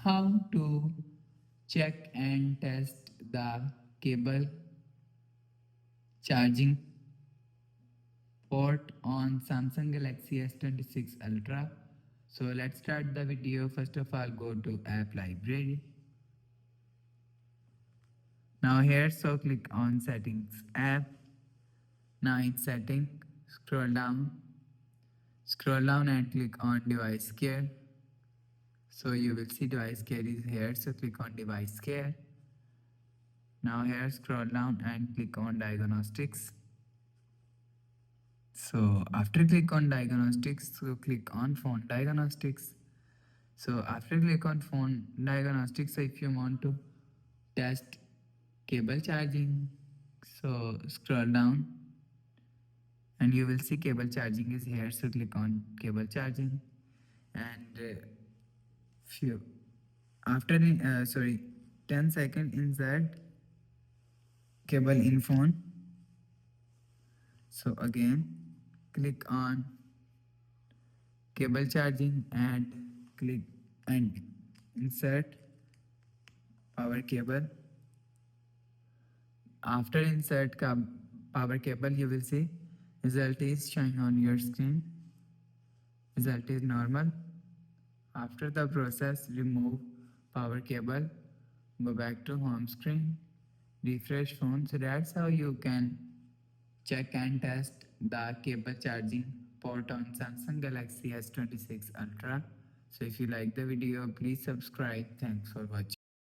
how to check and test the cable charging port on Samsung Galaxy S26 Ultra. So let's start the video. First of all, go to app library. Now here, so click on settings app. Now in setting, scroll down and click on device care. So you will see device care is here, so click on device care. Now here scroll down and click on diagnostics. So after click on diagnostics, so click on phone diagnostics. So after click on phone diagnostics, so if you want to test cable charging, so scroll down and you will see cable charging is here, so click on cable charging. And few after 10 seconds insert cable in phone. So again click on cable charging and click and insert power cable. After insert power cable, you will see result is showing on your screen. Result is normal. After the process, remove power cable, go back to home screen, refresh phone. So that's how you can check and test the cable charging port on Samsung Galaxy S26 Ultra. So if you like the video, please subscribe. Thanks for watching.